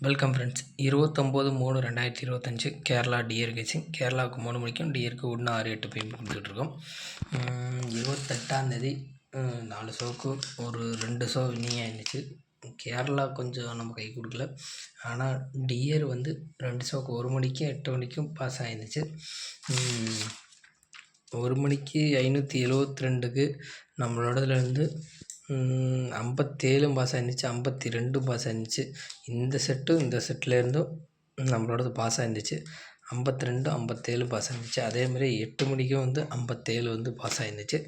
Welcome friends. 29/3/2025 Kerala dear கேசிங். கேரளாவுக்கு 3 மணிக்கும் டியருக்கு 1:06 PM கொடுத்துட்ருக்கோம். 28ஆந்தேதி 4 ஷோக்கு ஒரு 2 ஷோ வின்னிங் ஆயிருந்துச்சு. கேரளா கொஞ்சம் நம்ம கை கொடுக்கல. ஆனால் டியர் வந்து 2 ஷோக்கு 1 மணிக்கும் 8 மணிக்கும் பாஸ் ஆயிருந்துச்சு. 1 மணிக்கு 572க்கு நம்மளோடதுலேருந்து 57 பாஸ் ஆயிருந்துச்சு, 52 பாஸ் ஆயிருந்துச்சு. இந்த செட்லேருந்தும் நம்மளோடது பாஸ் ஆயிருந்துச்சு. 52, 57 பாஸ் ஆயிருந்துச்சு. அதேமாதிரி 8 மணிக்கும் வந்து 57 வந்து பாஸ் ஆயிருந்துச்சு.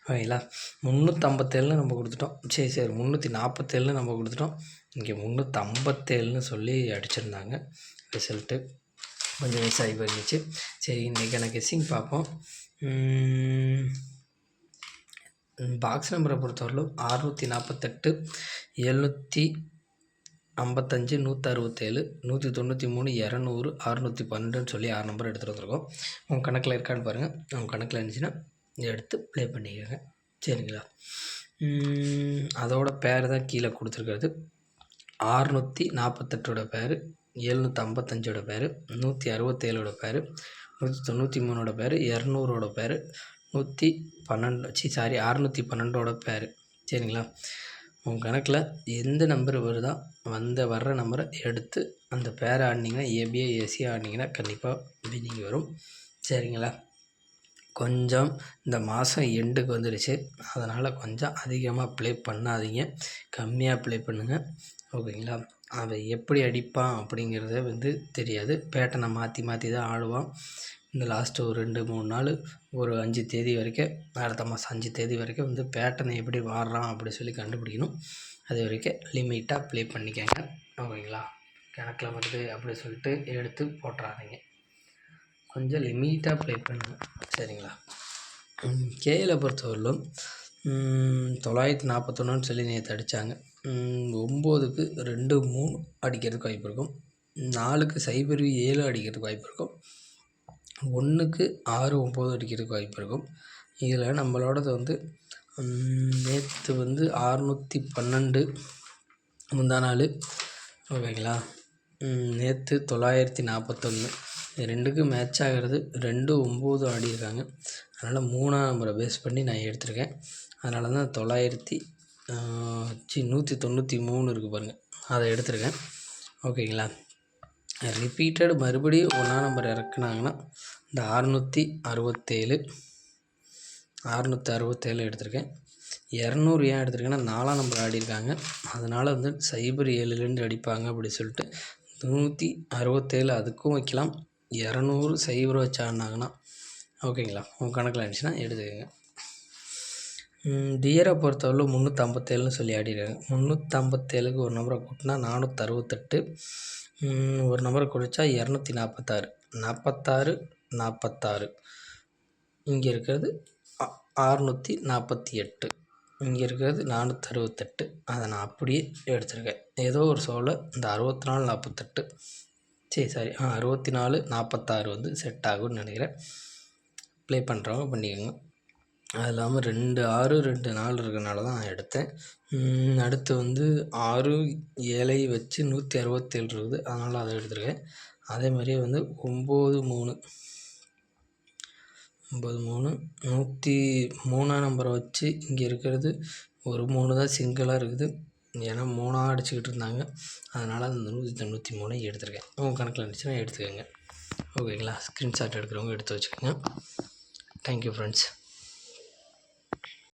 ஓகேங்களா, 357 நம்ம கொடுத்துட்டோம். சரி 347 நம்ம கொடுத்துட்டோம். இங்கே 357ன்னு சொல்லி அடிச்சிருந்தாங்க. ரிசல்ட்டு கொஞ்சம் மிஸ் ஆகி போயிருந்துச்சு. சரி, இன்றைக்கான கெஸ்ஸிங் பார்ப்போம். பாக்ஸ் நம்பரை பொறுத்தவரையிலும் 648, 755, 167, 193, 200, 612ன்னு சொல்லி 6 நம்பர் எடுத்துகிட்டு வந்திருக்கோம். உங்கள் கணக்கில் இருக்கான்னு பாருங்கள். உங்கள் கணக்கில் இருந்துச்சுன்னா எடுத்து ப்ளே பண்ணிக்கோங்க. சரிங்களா, அதோட பேர் தான் கீழே கொடுத்துருக்கிறது. 648ஓட பேர், 755ஓட பேர், 167ஓட பேர், 193ஓட பேர், 200ஓட பேர், 612ஓட பேர். சரிங்களா, உங்கள் கணக்கில் எந்த நம்பர் வருதோ வர்ற நம்பரை எடுத்து அந்த பேரை ஆடினீங்கன்னா, ஏபிஏ ஏசியா ஆடினீங்கன்னா கண்டிப்பாக வின்னிங் வரும். சரிங்களா, கொஞ்சம் இந்த மாதம் எண்டுக்கு வந்துடுச்சு. அதனால் கொஞ்சம் அதிகமாக ப்ளே பண்ணாதீங்க, கம்மியாக ப்ளே பண்ணுங்கள். ஓகேங்களா, அவன் எப்படி அடிப்பான் அப்படிங்கிறத வந்து தெரியாது. பேட்டனை மாற்றி மாற்றி தான் ஆடுவான். இந்த லாஸ்ட்டு ஒரு 2-3 நாள், ஒரு 5 தேதி வரைக்கும், அடுத்த மாதம் 5 தேதி வரைக்கும் வந்து பேட்டனை எப்படி ஆடுறான் அப்படி சொல்லி கண்டுபிடிக்கணும். அது வரைக்கும் லிமிட்டாக ப்ளே பண்ணிக்கங்க. ஓகேங்களா, கணக்கில் வருது அப்படி சொல்லிட்டு எடுத்து போட்டுறாதீங்க. கொஞ்சம் லிமிட்டாக ப்ளே பண்ணுங்கள். சரிங்களா, கேயில் பொறுத்தவரையிலும் 941ன்னு சொல்லி நேற்று அடித்தாங்க. 9க்கு 2, 3 அடிக்கிறதுக்கு வாய்ப்பு இருக்கும். 4க்கு 0, 7 அடிக்கிறதுக்கு வாய்ப்பு இருக்கும். 1க்கு 6, 9 அடிக்கிறதுக்கு வாய்ப்பு இருக்கும். இதில் நம்மளோடது வந்து நேற்று வந்து 612 முந்தா நாள். ஓகேங்களா, நேற்று 941. இது 2க்கு மேட்ச் ஆகிறது. 2, 9 ஆடியிருக்காங்க. அதனால் 3ஆம் நம்பரை பேஸ் பண்ணி நான் எடுத்திருக்கேன். அதனால தான் 193 இருக்குது பாருங்கள், அதை எடுத்திருக்கேன். ஓகேங்களா, ரிப்பீட்டட் மறுபடியும் 1ஆம் நம்பர் இறக்குனாங்கன்னா இந்த 667 எடுத்திருக்கேன். 200 ஏன் எடுத்திருக்கேன்னா 4ஆம் நம்பர் ஆடியிருக்காங்க. அதனால் வந்து 07லேருந்து அடிப்பாங்க அப்படி சொல்லிட்டு 167 அதுக்கும் வைக்கலாம். 200 0 வச்சு ஆடினாங்கன்னா ஓகேங்களா, உங்கள் கணக்கில் இருந்துச்சுன்னா எடுத்துக்கோங்க. டியரை பொறுத்தவரை 357ன்னு சொல்லி ஆடிருக்காங்க. 357க்கு ஒரு நம்பரை கூட்டினா 468, ஒரு நம்பரை குறைச்சா 246, 46, இங்கே இருக்கிறது 648, இங்கே இருக்கிறது 468. அதை நான் அப்படியே எடுத்திருக்கேன். ஏதோ ஒரு ஷோவில் இந்த 64, 48 64, 46 வந்து செட் ஆகும்னு நினைக்கிறேன். ப்ளே பண்ணுறவங்க பண்ணிக்கோங்க. அது இல்லாமல் 2, 6, 2, 4 இருக்கிறனால தான் நான் எடுத்தேன். அடுத்து வந்து 6, 7 வச்சு 167 இருக்குது. அதனால் அதை எடுத்துருக்கேன். அதே மாதிரியே வந்து 9, 3, 103ஆம் நம்பரை வச்சு இங்கே இருக்கிறது ஒரு 3 தான் சிங்கிளாக இருக்குது. ஏன்னா 3ஆக அடிச்சுக்கிட்டு இருந்தாங்க. அதனால் அந்த 193 எடுத்துருக்கேன். உங்கள் கணக்கில் இருந்துச்சுன்னா எடுத்துக்கோங்க. ஓகேங்களா, ஸ்க்ரீன்ஷாட் எடுக்கிறவங்க எடுத்து வச்சுக்கோங்க. Thank you friends.